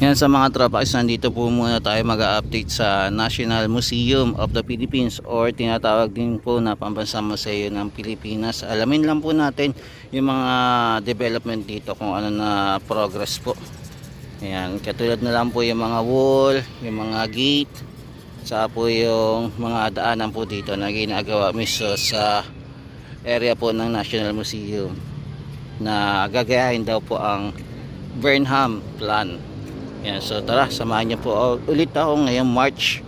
Yan sa mga tropa, nandito po muna tayo mag-update sa National Museum of the Philippines or tinatawag din po na Pambansang Museo ng Pilipinas. Alamin lang po natin yung mga development dito, kung ano na progress po. Ayan, katulad na lang po yung mga wall, yung mga gate, saka po yung mga daanan po dito na ginagawa mismo sa area po ng National Museum na gagayahin daw po ang Burnham Plan. Yan, so tara, samahan niyo po ulit ako ngayong March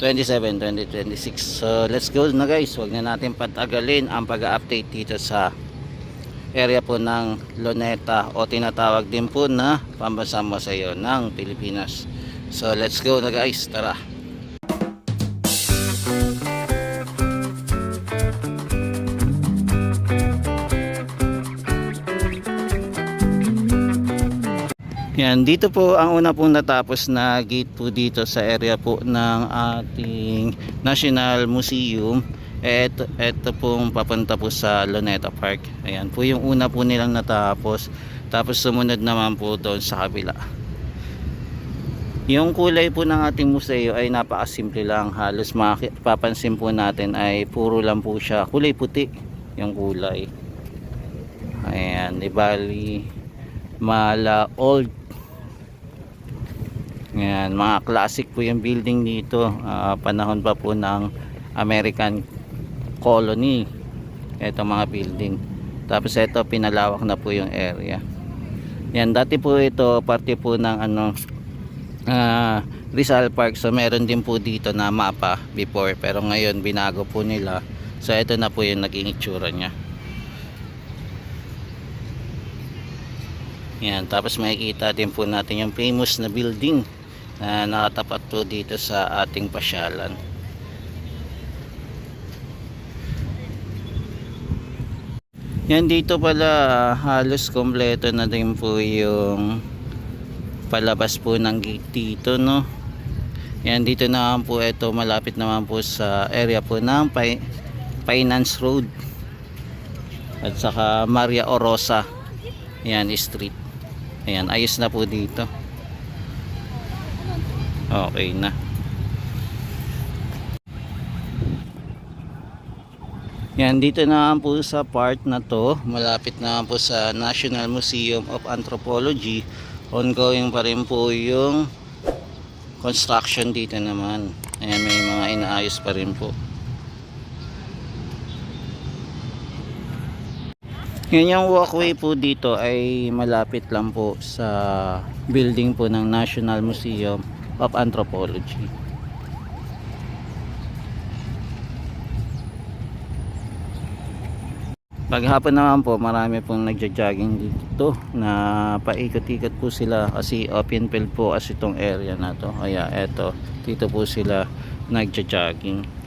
27, 2026. So let's go na guys, wag na natin patagalin ang pag-update dito sa area po ng Luneta o tinatawag din po na Pambansang Museo ng Pilipinas. So let's go na guys, tara. Yan, dito po ang una pong natapos na gate po dito sa area po ng ating National Museum. Ito pong papunta po sa Luneta Park. Ayan po yung una po nilang natapos. Tapos sumunod naman po doon sa kabila. Yung kulay po ng ating museo ay napakasimple lang. Halos mapapansin po natin ay puro lang po siya kulay puti yung kulay. Ayan, di bali mala old. Yan, mga classic po yung building dito, panahon pa po ng American colony ito mga building. Tapos ito pinalawak na po yung area. Yan, dati po ito parte po ng Rizal Park, so meron din po dito na mapa before, pero ngayon binago po nila, so ito na po yung naging itsura nya. Yan, tapos makikita din po natin yung famous na building na nakatapat po dito sa ating pasyalan. Yan, dito pala halos kompleto na din po yung palabas po ng gate dito, no? Yan, dito naman po ito, malapit naman po sa area po ng Finance Road at saka Maria Orosa, yan, street. Ayan, ayos na po dito. Okay na. Yan, dito naman po sa part na to, malapit naman po sa National Museum of Anthropology. Ongoing pa rin po yung construction dito naman. Ayan, may mga inaayos pa rin po. Yan, yung walkway po dito ay malapit lang po sa building po ng National Museum of Anthropology. Paghapon naman po marami pong nagja-jogging dito na paikot-ikot po sila kasi open field po as itong area na to. Kaya eto, dito po sila nagja-jogging.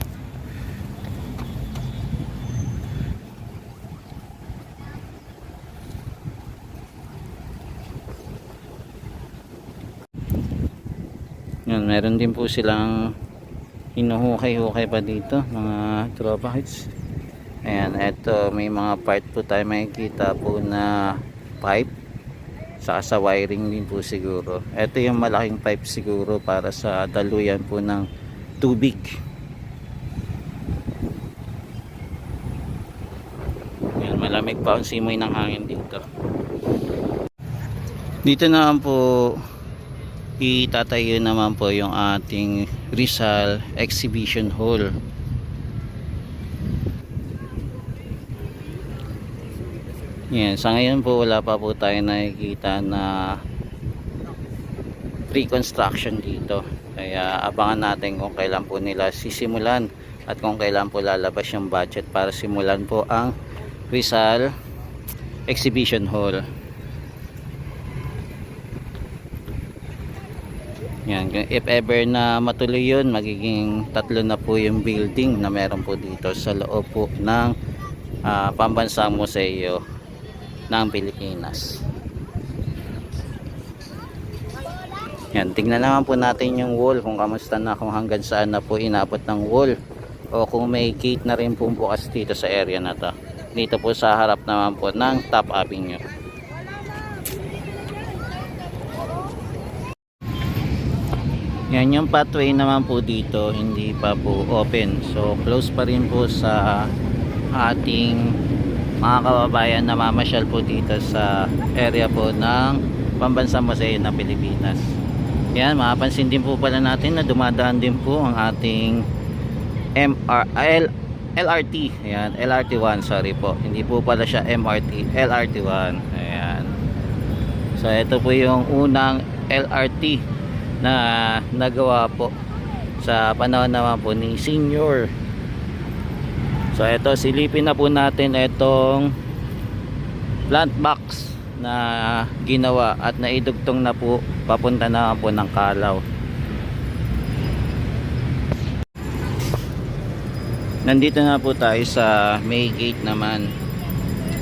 Yan, meron din po silang hinuhukay-hukay pa dito, mga tropa hits. Ayan, eto may mga part po tayo makikita po na pipe, saka sa wiring din po siguro. Eto yung malaking pipe siguro para sa daluyan po ng tubig. Ayan, malamig pa ang simoy ng hangin dito. Dito naman po itatayo naman po yung ating Rizal Exhibition Hall. Yan, sa ngayon po wala pa po tayo nakikita na pre-construction dito. Kaya abangan natin kung kailan po nila sisimulan at kung kailan po lalabas yung budget para simulan po ang Rizal Exhibition Hall. Yan, if ever na matuloy yun, magiging 3 na po yung building na meron po dito sa loob po ng Pambansang Museo ng Pilipinas. Yan, tingnan naman po natin yung wall kung kamusta na, kung hanggang saan na po inabot ng wall o kung may gate na rin po bukas dito sa area na to. Dito po sa harap naman po ng Top Avenue. Yan yung pathway naman po dito, hindi pa po open. So close pa rin po sa ating mga kababayan na mamasyal po dito sa area po ng Pambansang Museo ng Pilipinas. Yan, mapapansin din po pala natin na dumadaan din po ang ating LRT. Ayan, LRT1, sorry po. Hindi po pala siya MRT, LRT1. Ayan. So ito po yung unang LRT na nagawa po sa panahon naman po ni Senior. So ito, silipin na po natin itong plant box na ginawa at naidugtong na po papunta na po ng Calao. Nandito na po tayo sa may gate naman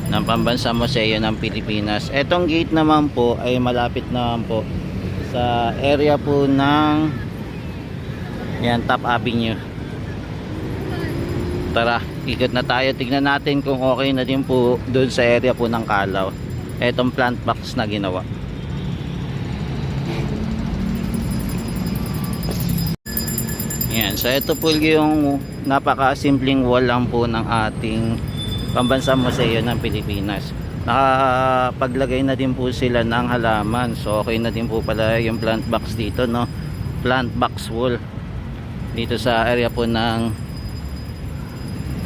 ng Pambansang Museo ng Pilipinas. Etong gate naman po ay malapit naman po sa area po ng yan, Top Avenue. Tara, ikot na tayo, tignan natin kung okay na din po doon sa area po ng Calao etong plant box na ginawa. Yan, so ito po yung napaka-simpleng wall lang po ng ating Pambansang Museo ng Pilipinas. Nakapaglagay na din po sila ng halaman, so okay na din po pala yung plant box dito, no? Plant box wall dito sa area po ng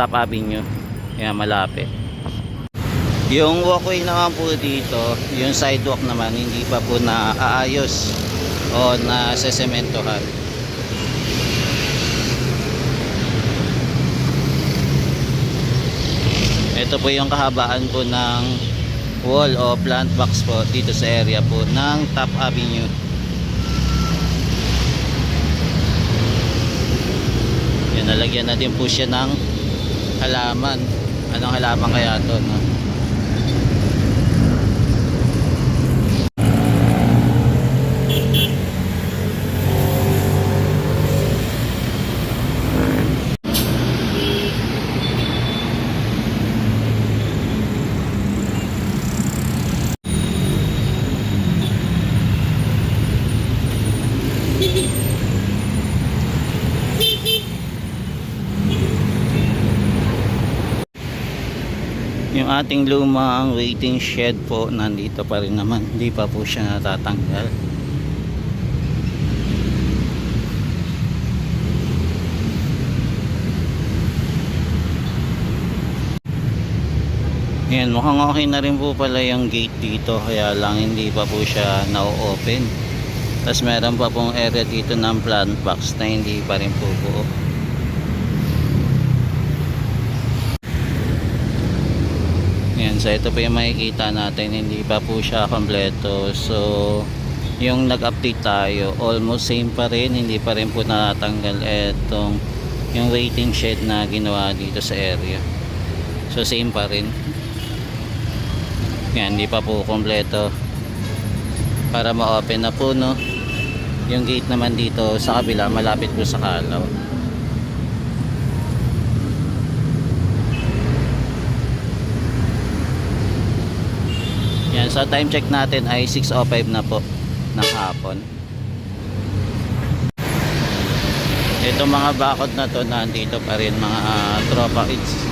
Top Avenue. Yan, malapit. Yung walkway naman po dito, yung sidewalk naman hindi pa po naaayos o nasesementohan. Ito po yung kahabaan po ng wall o plant box po dito sa area po ng Top Avenue. Yan, nalagyan na din po siya ng halaman. Anong halaman kaya to, no? Yung ating lumang waiting shed po nandito pa rin naman, hindi pa po siya natatanggal. Yan, mukhang okay na rin po pala yung gate dito, kaya lang hindi pa po siya na-open. Tapos meron pa pong area dito ng plant box na hindi pa rin po buo. Yan, so ito po yung makikita natin, hindi pa po siya kompleto. So yung nag-update tayo, almost same pa rin, hindi pa rin po natanggal etong yung waiting shed na ginawa dito sa area. So same pa rin. Yan, hindi pa po kompleto para ma-open na po, no? Yung gate naman dito sa kabila, malapit po sa Calao. Yan, so time check natin ay 6:05 na po ng hapon. Itong mga bakod na to nandito pa rin, mga tropa kids.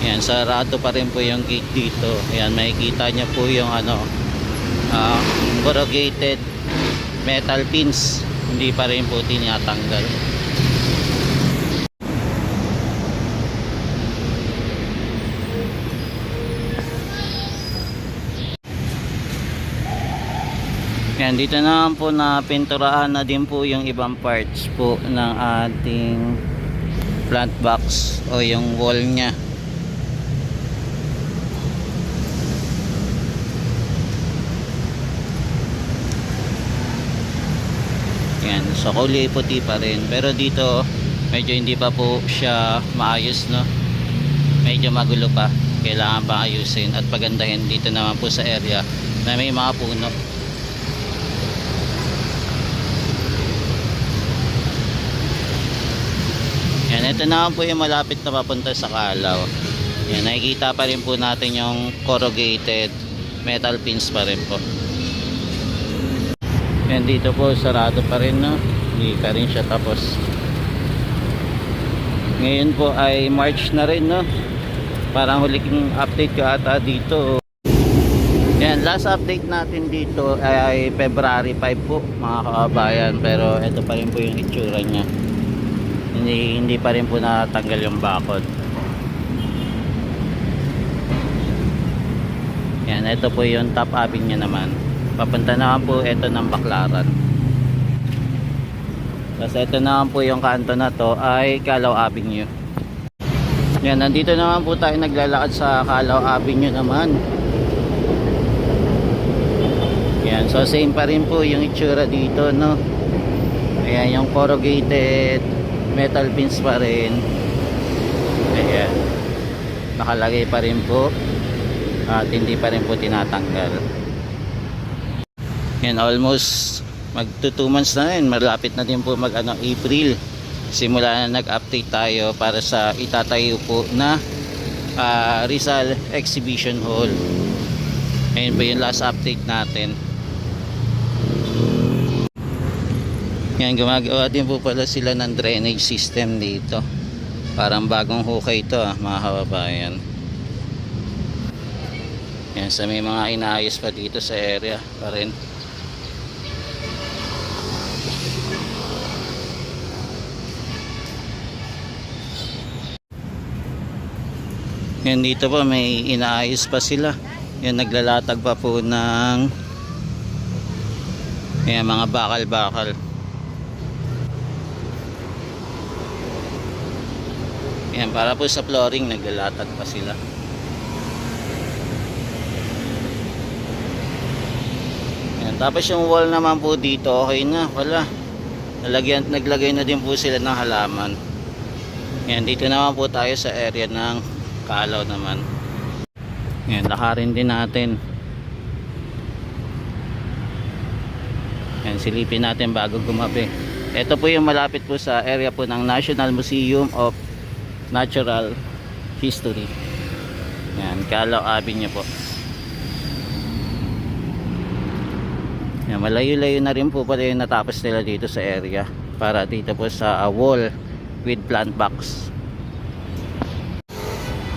Yan, sarado pa rin po yung gate dito. Yan, makikita nyo po yung corrugated metal pins, hindi pa rin po tinatanggal. Yan, dito naman po na pinturahan na din po yung ibang parts po ng ating plant box o yung wall nya. Yan, so kulay puti pa rin, pero dito medyo hindi pa po siya maayos, no? Medyo magulo pa, kailangan pa ayusin at pagandahin. Dito naman po sa area na may mga puno. Yan, ito naman po yung malapit na papunta sa Calao. Yan, nakikita pa rin po natin yung corrugated metal pins pa rin po. Yan dito po sarado pa rin, no? Hindi pa rin siya tapos. Ngayon po ay March na rin, no? Parang huling update ko ata dito. Yan, last update natin dito ay February 5 po mga kababayan. Pero ito pa rin po yung itsura nya. Hindi pa rin po natanggal yung bakod. Yan, ito po yung top avenue naman. Papunta naman po ito ng Baclaran. Tapos ito naman po yung kanto na to ay Calao Avenue. Yan, nandito naman po tayo naglalakad sa Calao Avenue naman. Yan, so same pa rin po yung itsura dito, no? Ayan, yung corrugated metal pins pa rin. Ayan, nakalagay pa rin po at hindi pa rin po tinatanggal. Yan, almost magto 2 months na rin. Malapit na din po April. Simula na nag-update tayo para sa itatayo po na Rizal Exhibition Hall. Ayun po yung last update natin. Yan, gumagawa din po pala sila ng drainage system dito. Parang bagong hukay ito, mga kababayan. Yan, sa may mga inaayos pa dito sa area pa rin. Yan, dito po may inaayos pa sila. Yan, naglalatag pa po ng yan, mga bakal-bakal. Yan, para po sa flooring naglalatag pa sila. Yan, tapos yung wall naman po dito okay na pala. Naglagay na din po sila ng halaman. Yan, dito naman po tayo sa area ng Calao naman. Yan, lakarin din natin. Yan, silipin natin bago gumabi. Ito po yung malapit po sa area po ng National Museum of Natural History. Yan, Calao Avenue po. Yan, malayo-layo na rin po pala yung natapos nila dito sa area. Para dito po sa wall with plant box.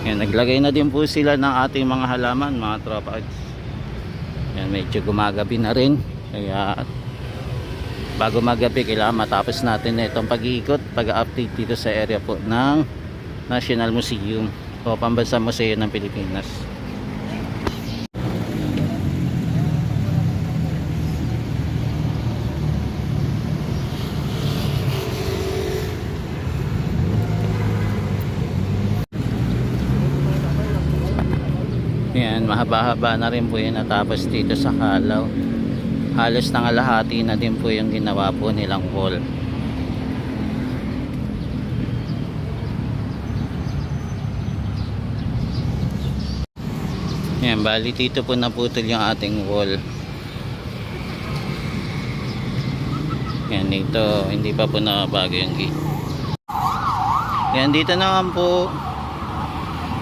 Yan, naglagay na din po sila ng ating mga halaman, mga tropa. Yan, medyo gumagabi na rin. Kaya bago magabi kailangan matapos natin itong pag-iikot, pag-update dito sa area po ng National Museum o Pambansang Museo ng Pilipinas. Yan, mahaba-haba na rin po yung natapos dito sa Calao. Halos nangalahati na din po yung ginawa po nilang wall. Yan, bali dito po naputol yung ating wall. Yan, dito hindi pa po nabago yung gate. Yan, dito naman po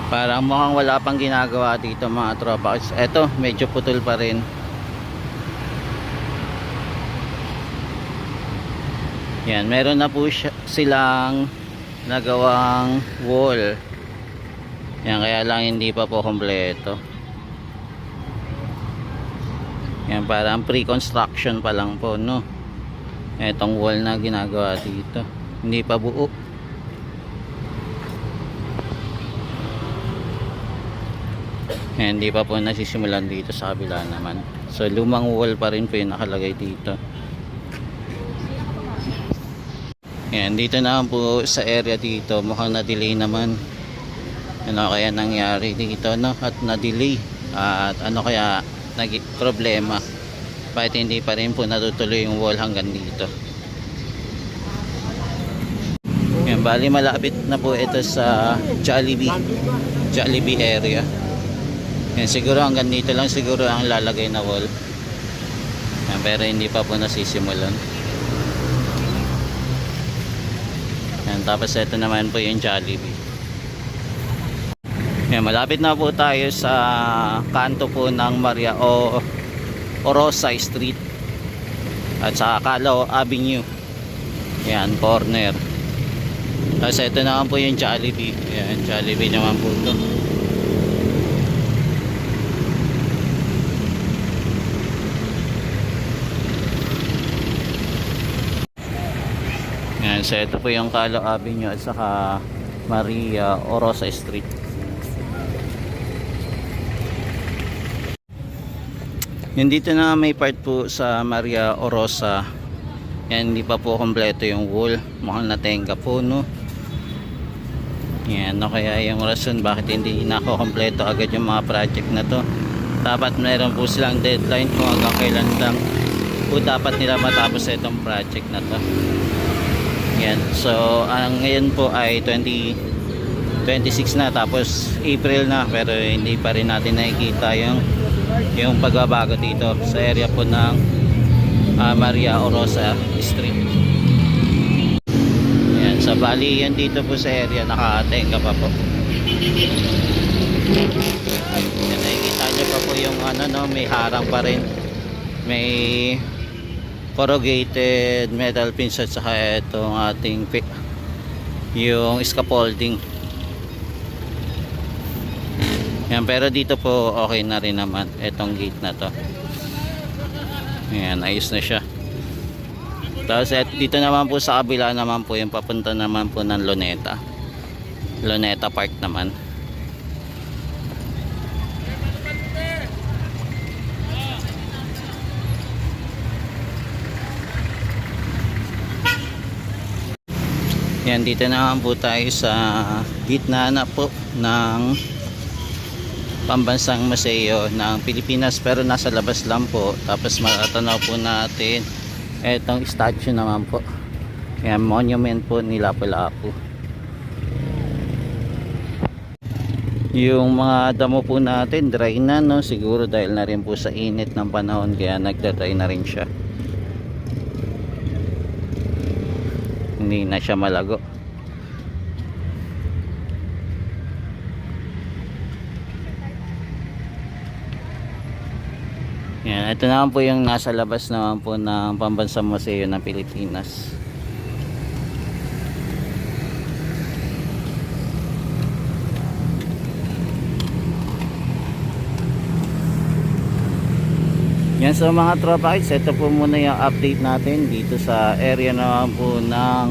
parang mukhang wala pang ginagawa dito mga tropa. Eto, medyo putol pa rin. Yan, meron na po silang nagawang wall. Yan, kaya lang hindi pa po kompleto. Yan, parang pre-construction pa lang po, no? Etong wall na ginagawa dito, hindi pa buo. Hindi pa po nasisimulan dito sa kabila naman. So lumang wall pa rin po yung nakalagay dito. Yan, dito naman po sa area dito mukhang na-delay naman. Ano kaya nangyari dito, no? At na-delay. At ano kaya problema? Bakit hindi pa rin po natutuloy yung wall hanggang dito? Yan, bali malapit na po ito sa Jollibee area. Yan, siguro hanggang dito lang siguro ang lalagay na wall. Yan, pero hindi pa po nasisimulan. Yan, tapos ito naman po yung Jollibee. Yan, malapit na po tayo sa kanto po ng Maria o Orosay Street. at saka Calao Avenue. Yan, corner. Tapos ito naman po yung Jollibee. Yan, Jollibee naman po ito. Yan, so ito po yung Calao Avenue at saka Maria Orosa Street. Yung dito na may part po sa Maria Orosa. Yan, hindi pa po kompleto yung wall. Mukhang natenga po, no? Yan, no, kaya yung rason bakit hindi nako-kompleto agad yung mga project na to. Dapat meron po silang deadline kung hanggang kailan lang po dapat nila matapos itong project na to. Yan, so ang ngayon po ay 2026 na, tapos April na, pero hindi pa rin natin nakikita yung pagbabago dito sa area po ng Maria Orosa Street. Yan, sa bali yan dito po sa area nakatenga pa po. Yan, nakikita nyo pa po yung ano, no, may harang pa rin, may corrugated metal pins at saka itong ating yung scaffolding. Yan, pero dito po okay na rin naman itong gate na to. Yan, ayos na siya. Tapos dito naman po sa kabila naman po yung papunta naman po ng Luneta Park naman. Yan, dito naman po tayo sa gitna na po ng pambansang museo ng Pilipinas, pero nasa labas lang po. Tapos matatanaw po natin etong statue naman po. Yan, monument po ni Lapu-Lapu. Yung mga damo po natin dry na, no? Siguro dahil na rin po sa init ng panahon, kaya nagda-dry na rin siya. Hindi na siya malago. Yan, ito naman po yung nasa labas naman po ng Pambansang Museo ng Pilipinas. Yan, so mga tropa kids, ito po muna yung update natin dito sa area naman po ng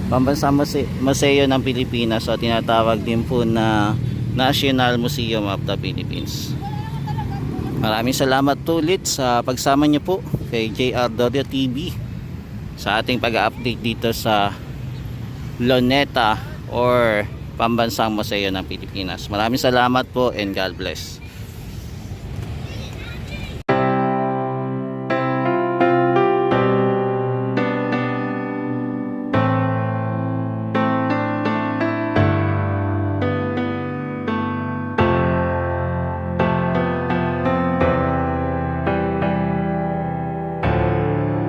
Pambansang Museo ng Pilipinas, so tinatawag din po na National Museum of the Philippines. Maraming salamat ulit sa pagsama niyo po kay JR Dorio TV sa ating pag-update dito sa Luneta or Pambansang Museo ng Pilipinas. Maraming salamat po and God bless.